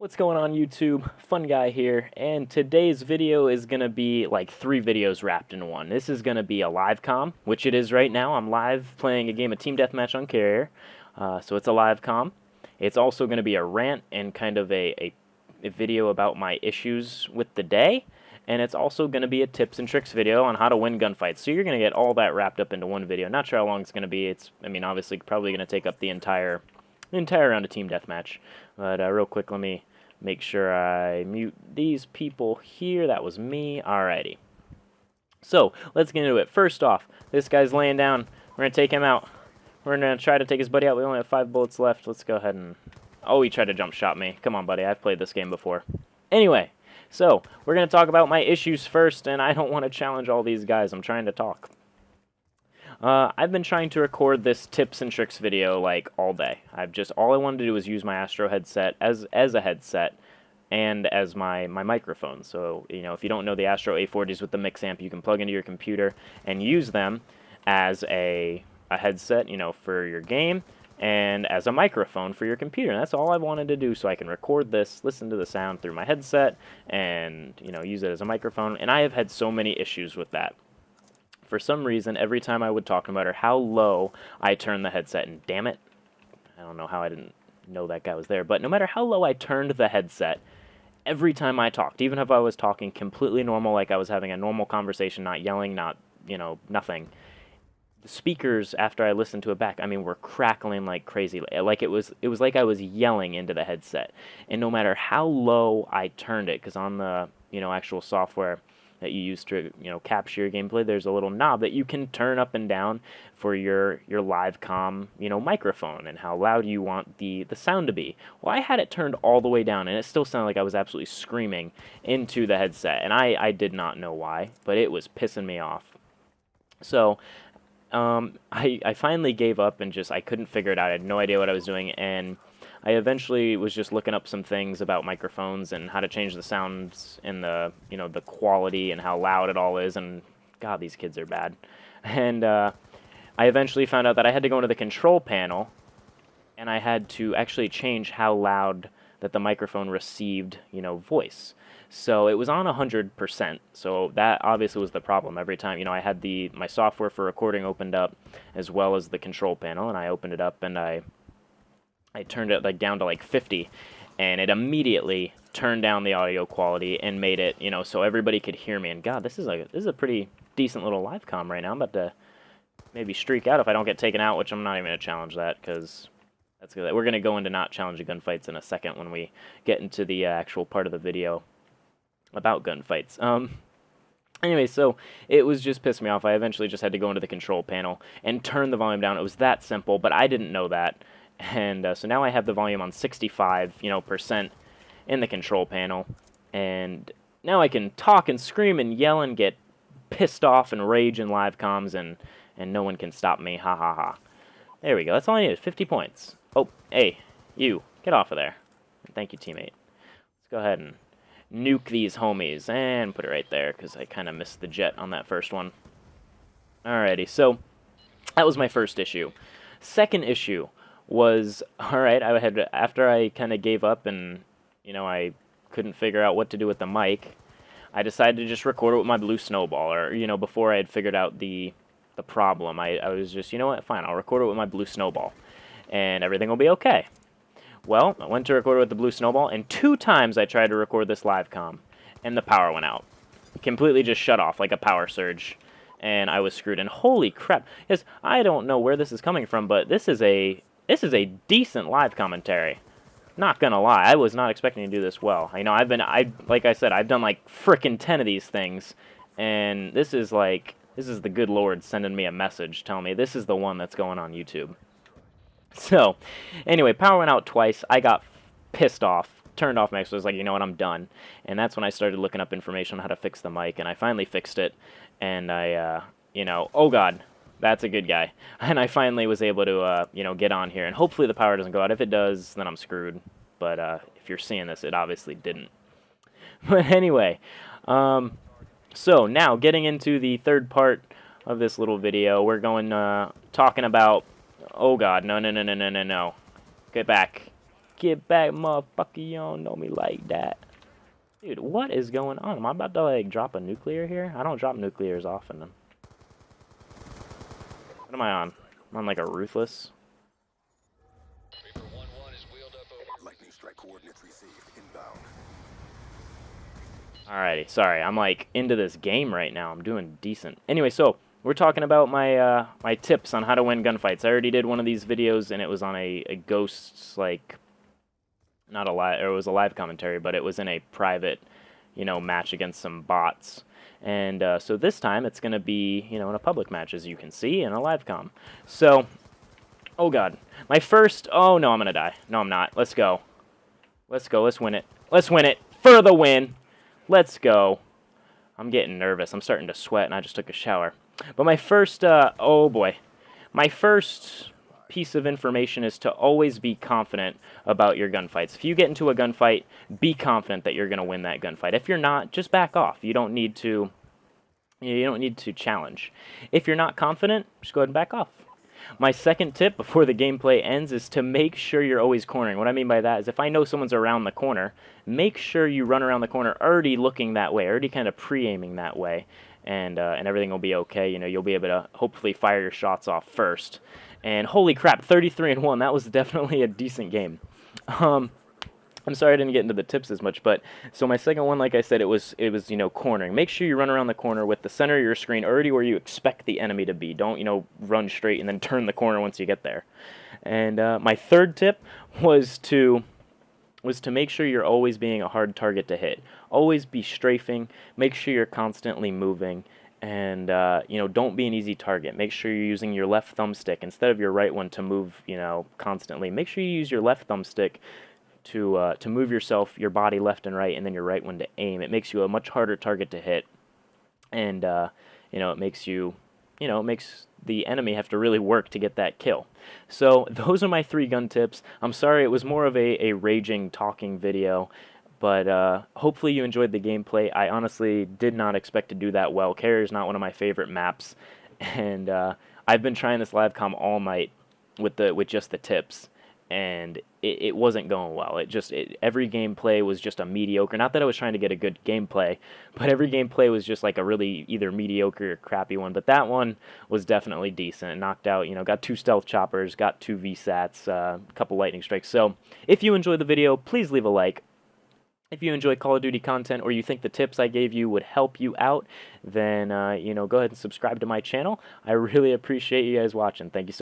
What's going on YouTube? AFunGuy here, and today's video is going to be like 3 videos wrapped in one. This is going to be a live comm, which it is right now. I'm live playing a game of Team Deathmatch on Carrier, so it's a live comm. It's also going to be a rant and kind of a video about my issues with the day, and it's also going to be a tips and tricks video on how to win gunfights. So you're going to get all that wrapped up into one video. Not sure how long it's going to be. Obviously probably going to take up the entire round of Team Deathmatch. But real quick, let me make sure I mute these people here. That was me. Alrighty. So, let's get into it. First off, this guy's laying down. We're going to take him out. We're going to try to take his buddy out. We only have 5 bullets left. Let's go ahead and... Oh, he tried to jump shot me. Come on, buddy. I've played this game before. Anyway, so, we're going to talk about my issues first, and I don't want to challenge all these guys. I'm trying to talk. I've been trying to record this tips and tricks video like all day. All I wanted to do was use my Astro headset as a headset and as my microphone. So, if you don't know the Astro A40s with the mix amp, you can plug into your computer and use them as a headset, for your game and as a microphone for your computer. And that's all I wanted to do, so I can record this, listen to the sound through my headset and, use it as a microphone. And I have had so many issues with that. For some reason, every time I would talk, no matter how low I turned the headset, and damn it, I don't know how I didn't know that guy was there, but no matter how low I turned the headset, every time I talked, even if I was talking completely normal, like I was having a normal conversation, not yelling, not, nothing, the speakers, after I listened to it back, were crackling like crazy. Like it was like I was yelling into the headset. And no matter how low I turned it, because on the, actual software that you use to capture your gameplay, there's a little knob that you can turn up and down for your live comm microphone and how loud you want the sound to be. Well, I had it turned all the way down, and it still sounded like I was absolutely screaming into the headset, and I did not know why, but it was pissing me off. So I finally gave up and I couldn't figure it out. I had no idea what I was doing, and I eventually was just looking up some things about microphones and how to change the sounds and the quality and how loud it all is, and God, these kids are bad. And I eventually found out that I had to go into the control panel, and I had to actually change how loud that the microphone received, voice. So it was on 100%, so that obviously was the problem. Every time, I had my software for recording opened up as well as the control panel, and I opened it up and I turned it down to 50, and it immediately turned down the audio quality and made it, so everybody could hear me. And God, this is a pretty decent little live comm right now. I'm about to maybe streak out if I don't get taken out, which I'm not even going to challenge that, because that's good. We're going to go into not challenging gunfights in a second when we get into the actual part of the video about gunfights. Anyway, so it was just pissing me off. I eventually just had to go into the control panel and turn the volume down. It was that simple, but I didn't know that. And so now I have the volume on 65%, in the control panel, and now I can talk and scream and yell and get pissed off and rage in live comms, and no one can stop me. Ha ha ha. There we go. That's all I need. 50 points. Oh, hey, you, get off of there. Thank you, teammate. Let's go ahead and nuke these homies and put it right there, because I kind of missed the jet on that first one. Alrighty, so that was my first issue. Second issue was, alright, after I kind of gave up and, I couldn't figure out what to do with the mic, I decided to just record it with my blue snowball, or, before I had figured out the problem, I was just, what, fine, I'll record it with my blue snowball, and everything will be okay. Well, I went to record it with the blue snowball, and 2 times I tried to record this live comm, and the power went out. Completely just shut off like a power surge, and I was screwed. And holy crap, because I don't know where this is coming from, but this is a decent live commentary. Not gonna lie, I was not expecting to do this well. Like I said, I've done like frickin' 10 of these things, and this is the good Lord sending me a message telling me this is the one that's going on YouTube. So, anyway, power went out twice. I got pissed off, turned off my Xbox. I was like, you know what, I'm done. And that's when I started looking up information on how to fix the mic, and I finally fixed it. And I, oh God, that's a good guy. And I finally was able to, get on here. And hopefully the power doesn't go out. If it does, then I'm screwed. But if you're seeing this, it obviously didn't. But anyway, so now getting into the third part of this little video, we're going talking about. Oh God, no. Get back. Get back, motherfucker, you don't know me like that. Dude, what is going on? Am I about to, like, drop a nuclear here? I don't drop nuclears often. What am I on? I'm on, like, a ruthless. Lightning strike coordinates received. Inbound. Alrighty, sorry, I'm, like, into this game right now. I'm doing decent. Anyway, so, we're talking about my, my tips on how to win gunfights. I already did one of these videos, and it was on a Ghosts, like, not a live, or it was a live commentary, but it was in a private, you know, match against some bots. And so this time it's going to be, you know, in a public match, as you can see, in a live comm. So, oh god, my first, oh no, I'm going to die. No, I'm not. Let's go. Let's go. Let's win it. Let's win it for the win. Let's go. I'm getting nervous. I'm starting to sweat, and I just took a shower. But my first, oh boy, my first piece of information is to always be confident about your gunfights. If you get into a gunfight, be confident that you're going to win that gunfight. If you're not, just back off. You don't need to challenge. If you're not confident, just go ahead and back off. My second tip before the gameplay ends is to make sure you're always cornering. What I mean by that is if I know someone's around the corner, make sure you run around the corner already looking that way, already kind of pre-aiming that way, and everything will be okay. You know, you'll be able to hopefully fire your shots off first. And holy crap, 33-1. That was definitely a decent game. I'm sorry I didn't get into the tips as much, but so my second one, like I said, it was you know, cornering. Make sure you run around the corner with the center of your screen already where you expect the enemy to be. Don't, you know, run straight and then turn the corner once you get there. And my third tip was to make sure you're always being a hard target to hit. Always be strafing. Make sure you're constantly moving. And, you know, don't be an easy target. Make sure you're using your left thumbstick instead of your right one to move, you know, constantly. Make sure you use your left thumbstick to move yourself, your body left and right, and then your right one to aim. It makes you a much harder target to hit. And, you know, it makes the enemy have to really work to get that kill. So those are my 3 gun tips. I'm sorry, it was more of a raging, talking video. But hopefully you enjoyed the gameplay. I honestly did not expect to do that well. Carrier is not one of my favorite maps, and I've been trying this live comm all night with just the tips, and it wasn't going well. Every gameplay was just a mediocre. Not that I was trying to get a good gameplay, but every gameplay was just like a really either mediocre or crappy one. But that one was definitely decent. Knocked out, you know, got 2 stealth choppers, got 2 VSATs, a couple lightning strikes. So if you enjoyed the video, please leave a like. If you enjoy Call of Duty content or you think the tips I gave you would help you out, then you know, go ahead and subscribe to my channel. I really appreciate you guys watching. Thank you so much.